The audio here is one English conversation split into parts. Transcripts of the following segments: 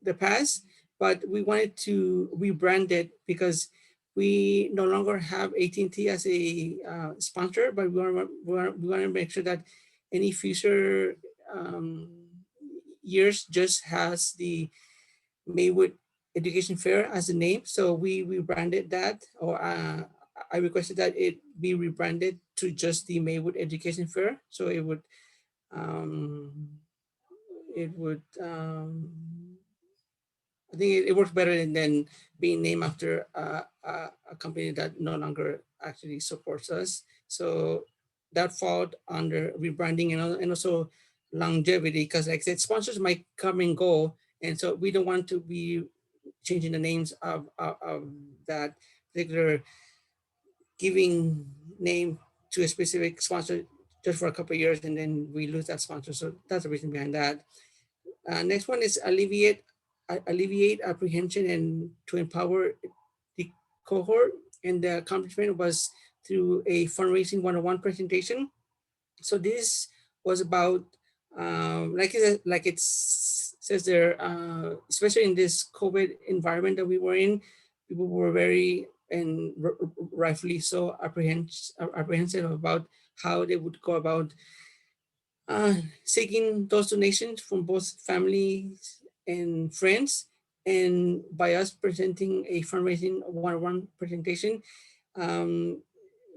the past, but we wanted to rebrand it because we no longer have AT&T as a sponsor, but we want to make sure that any future years just has the Maywood Education Fair as a name. So we rebranded that, or I requested that it be rebranded to just the Maywood Education Fair. So um, it would, I think it works better than being named after a company that no longer actually supports us. So that fall under rebranding and also longevity, because like I said, sponsors might come and go. And so we don't want to be changing the names of that particular giving name to a specific sponsor just for a couple of years and then we lose that sponsor. So that's the reason behind that. Next one is alleviate apprehension and to empower the cohort. And the accomplishment was through a fundraising 101 presentation. So this was about, like it says there, especially in this COVID environment that we were in, people were very, and rightfully so, apprehensive about how they would go about seeking those donations from both families and friends. And by us presenting a fundraising 101 presentation,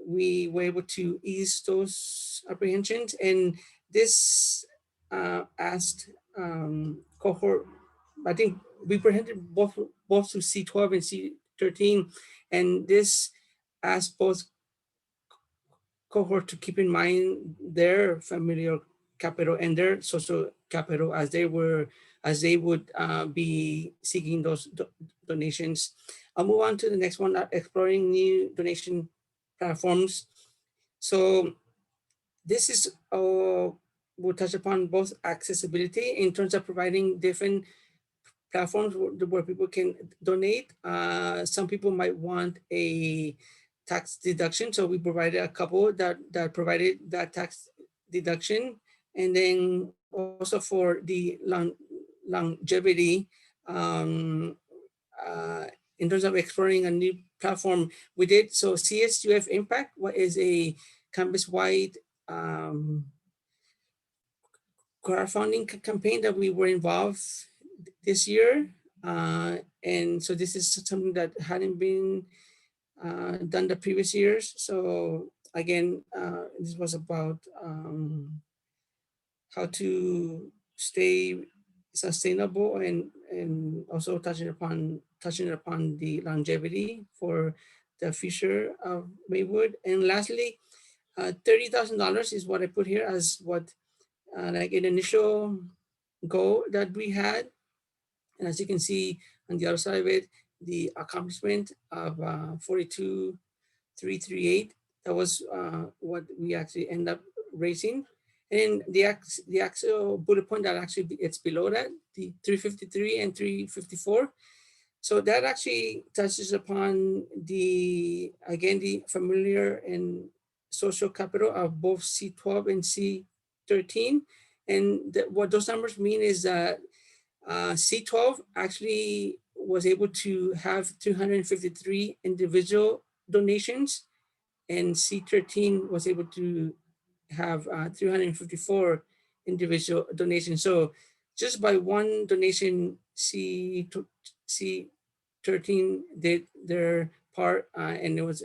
we were able to ease those apprehensions. And this asked cohort, I think we presented both to C12 and C13, and this asked both cohort to keep in mind their familiar capital and their social capital as they would be seeking those donations. I'll move on to the next one, exploring new donation platforms. So this is we'll touch upon both accessibility in terms of providing different platforms where people can donate. Some people might want a tax deduction, so we provided a couple that provided that tax deduction. And then also for the longevity, in terms of exploring a new platform, we did. So CSUF Impact is a campus-wide crowdfunding campaign that we were involved this year. And so this is something that hadn't been done the previous years. So again, this was about how to stay sustainable and also touching upon the longevity for the future of Maywood. And lastly, $30,000 is what I put here as what like an initial goal that we had. And as you can see on the other side of it, the accomplishment of 42,338, that was what we actually end up raising. And the actual bullet point that actually it's below that, the 353 and 354. So that actually touches upon the familiar and social capital of both C12 and C13. And what those numbers mean is that C12 actually was able to have 253 individual donations, and C13 was able to have 354 individual donations. So just by one donation, C13 did their part, and it was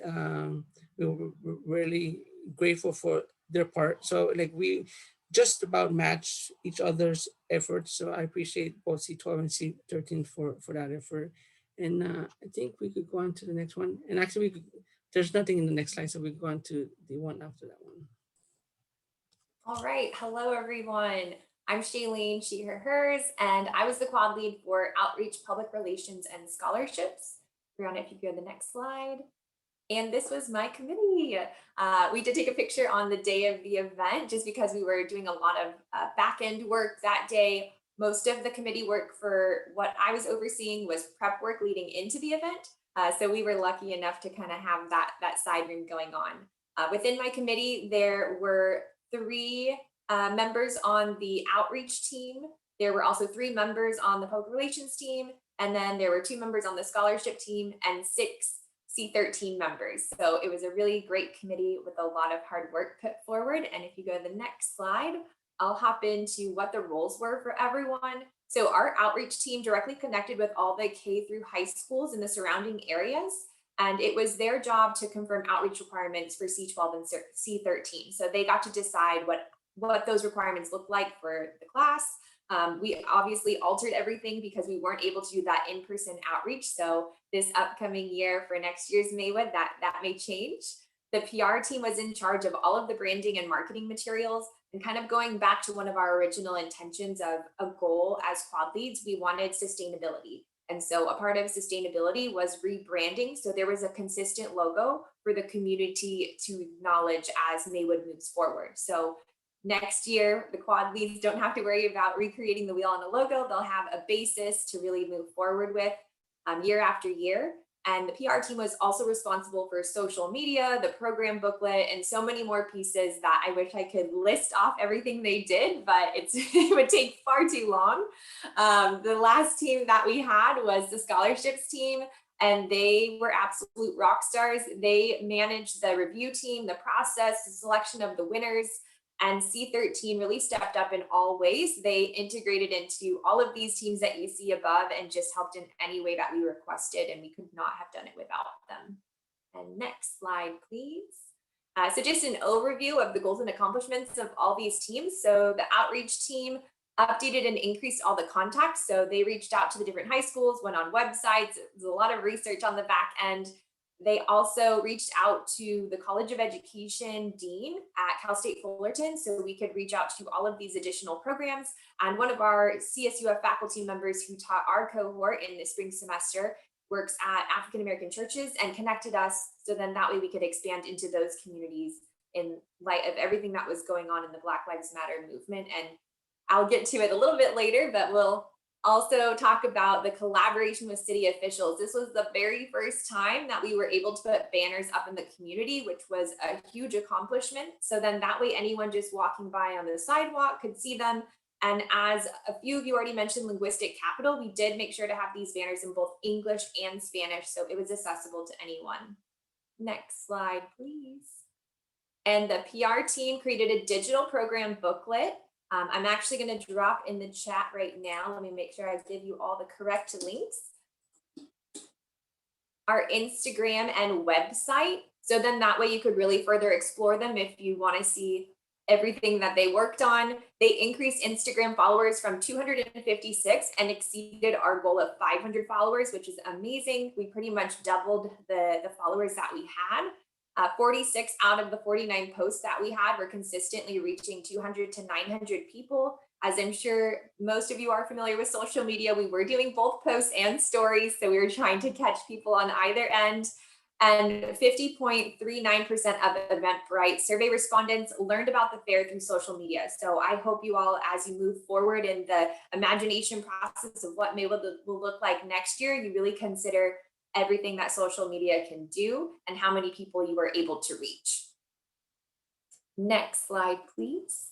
we were really grateful for their part. So like we just about match each other's efforts. So I appreciate both C12 and C13 for that effort. And I think we could go on to the next one. And actually, there's nothing in the next slide, so we could go on to the one after that one. All right, hello everyone. I'm Shayleen, she, her, hers, and I was the quad lead for Outreach, Public Relations, and Scholarships. Brianna, if you go to the next slide. And this was my committee. We did take a picture on the day of the event just because we were doing a lot of back-end work that day. Most of the committee work for what I was overseeing was prep work leading into the event. So we were lucky enough to kind of have that side room going on. Within my committee, there were 3 members on the outreach team, There were also 3 members on the public relations team, and then there were 2 members on the scholarship team and 6 C13 members. So it was a really great committee with a lot of hard work put forward. And if you go to the next slide, I'll hop into what the roles were for everyone. So our outreach team directly connected with all the K through high schools in the surrounding areas. And it was their job to confirm outreach requirements for C12 and C13. So they got to decide what those requirements look like for the class. We obviously altered everything because we weren't able to do that in-person outreach. So this upcoming year for next year's Maywood, that may change. The PR team was in charge of all of the branding and marketing materials, and kind of going back to one of our original intentions of a goal as quad leads, we wanted sustainability. And so a part of sustainability was rebranding. So there was a consistent logo for the community to acknowledge as Maywood moves forward. So next year, the quad leads don't have to worry about recreating the wheel on a logo. They'll have a basis to really move forward with year after year. And the PR team was also responsible for social media, the program booklet, and so many more pieces that I wish I could list off everything they did, but it would take far too long. The last team that we had was the scholarships team, and they were absolute rock stars. They managed the review team, the process, the selection of the winners, and C13 really stepped up in all ways. They integrated into all of these teams that you see above and just helped in any way that we requested, and we could not have done it without them. And next slide, please. So just an overview of the goals and accomplishments of all these teams. So the outreach team updated and increased all the contacts. So they reached out to the different high schools, went on websites. There's a lot of research on the back end. They also reached out to the College of Education dean at Cal State Fullerton, so we could reach out to all of these additional programs. And one of our CSUF faculty members who taught our cohort in the spring semester works at African American churches and connected us, so then that way we could expand into those communities in light of everything that was going on in the Black Lives Matter movement. And I'll get to it a little bit later, but we'll also talk about the collaboration with city officials. This was the very first time that we were able to put banners up in the community, which was a huge accomplishment. So then that way anyone just walking by on the sidewalk could see them. And as a few of you already mentioned linguistic capital, we did make sure to have these banners in both English and Spanish, so it was accessible to anyone. Next slide, please. And the PR team created a digital program booklet. I'm actually going to drop in the chat right now. Let me make sure I give you all the correct links. Our Instagram and website. So then that way you could really further explore them if you want to see everything that they worked on. They increased Instagram followers from 256 and exceeded our goal of 500 followers, which is amazing. We pretty much doubled the followers that we had. 46 out of the 49 posts that we had were consistently reaching 200 to 900 people. As I'm sure most of you are familiar with social media, we were doing both posts and stories. So we were trying to catch people on either end. And 50.39% of Eventbrite survey respondents learned about the fair through social media. So I hope you all, as you move forward in the imagination process of what Maywood will look like next year, you really consider everything that social media can do and how many people you were able to reach. Next slide, please.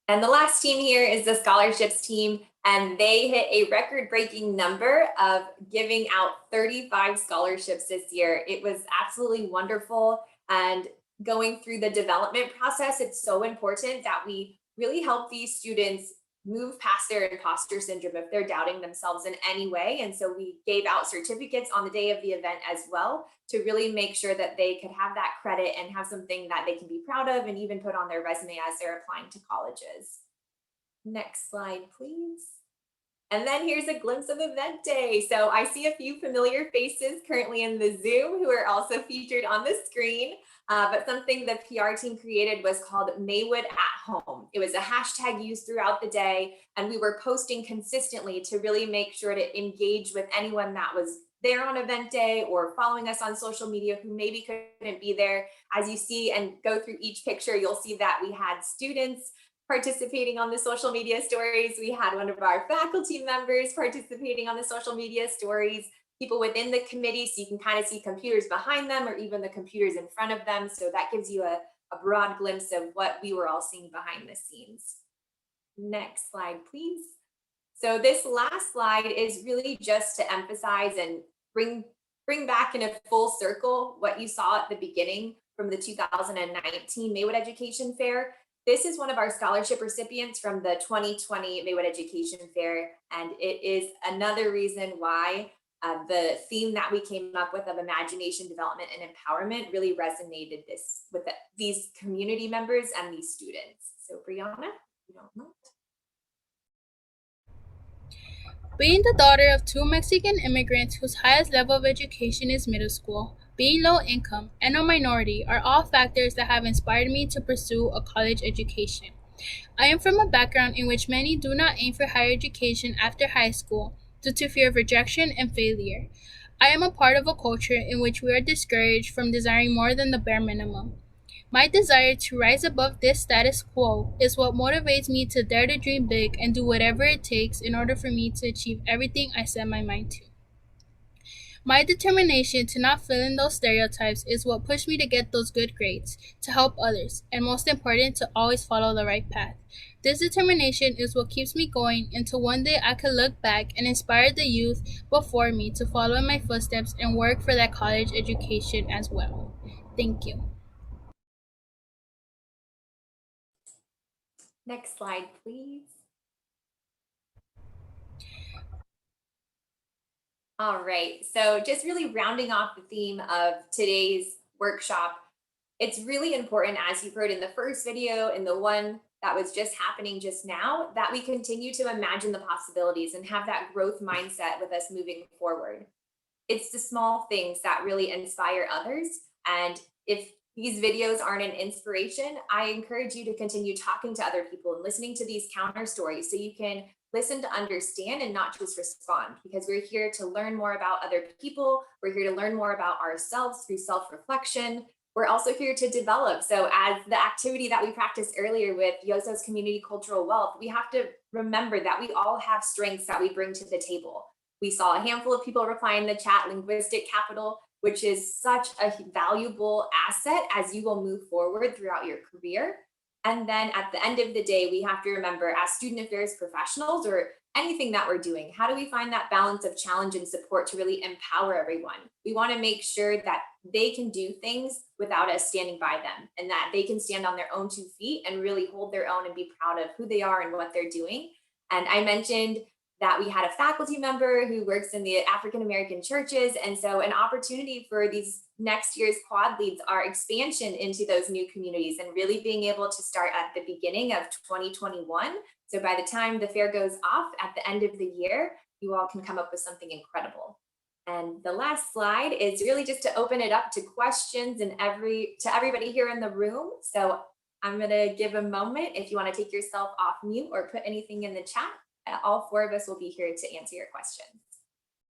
And the last team here is the scholarships team, and they hit a record-breaking number of giving out 35 scholarships this year. It was absolutely wonderful, and going through the development process, it's so important that we really help these students move past their imposter syndrome if they're doubting themselves in any way. And so we gave out certificates on the day of the event as well to really make sure that they could have that credit and have something that they can be proud of and even put on their resume as they're applying to colleges. Next slide, please. And then here's a glimpse of event day. So I see a few familiar faces currently in the Zoom who are also featured on the screen. But something the PR team created was called Maywood at Home. It was a hashtag used throughout the day, and we were posting consistently to really make sure to engage with anyone that was there on event day or following us on social media who maybe couldn't be there. As you see and go through each picture, you'll see that we had students participating on the social media stories. We had one of our faculty members participating on the social media stories, people within the committee, so you can kind of see computers behind them or even the computers in front of them. So that gives you a broad glimpse of what we were all seeing behind the scenes. Next slide, please. So this last slide is really just to emphasize and bring back in a full circle what you saw at the beginning from the 2019 Maywood Education Fair. This is one of our scholarship recipients from the 2020 Maywood Education Fair, and it is another reason why the theme that we came up with of imagination, development, and empowerment really resonated with these community members and these students. So Brianna, you don't know. Being the daughter of two Mexican immigrants whose highest level of education is middle school, being low income, and a minority are all factors that have inspired me to pursue a college education. I am from a background in which many do not aim for higher education after high school due to fear of rejection and failure. I am a part of a culture in which we are discouraged from desiring more than the bare minimum. My desire to rise above this status quo is what motivates me to dare to dream big and do whatever it takes in order for me to achieve everything I set my mind to. My determination to not fill in those stereotypes is what pushed me to get those good grades, to help others, and most important, to always follow the right path. This determination is what keeps me going until one day I could look back and inspire the youth before me to follow in my footsteps and work for that college education as well. Thank you. Next slide, please. All right, so just really rounding off the theme of today's workshop, it's really important, as you heard in the first video and the one that was just happening just now, that we continue to imagine the possibilities and have that growth mindset with us moving forward. It's the small things that really inspire others. And if these videos aren't an inspiration, I encourage you to continue talking to other people and listening to these counter stories so you can listen to understand and not just respond, because we're here to learn more about other people. We're here to learn more about ourselves through self-reflection. We're also here to develop. So as the activity that we practiced earlier with Yoso's community cultural wealth, we have to remember that we all have strengths that we bring to the table. We saw a handful of people reply in the chat, linguistic capital, which is such a valuable asset as you will move forward throughout your career. And then at the end of the day, we have to remember, as student affairs professionals or anything that we're doing, how do we find that balance of challenge and support to really empower everyone? We want to make sure that they can do things without us standing by them, and that they can stand on their own 2 feet and really hold their own and be proud of who they are and what they're doing. And I mentioned that we had a faculty member who works in the African American churches. And so an opportunity for these next year's quad leads are expansion into those new communities and really being able to start at the beginning of 2021. So by the time the fair goes off at the end of the year, you all can come up with something incredible. And the last slide is really just to open it up to questions and to everybody here in the room. So I'm gonna give a moment if you want to take yourself off mute or put anything in the chat. All 4 of us will be here to answer your questions.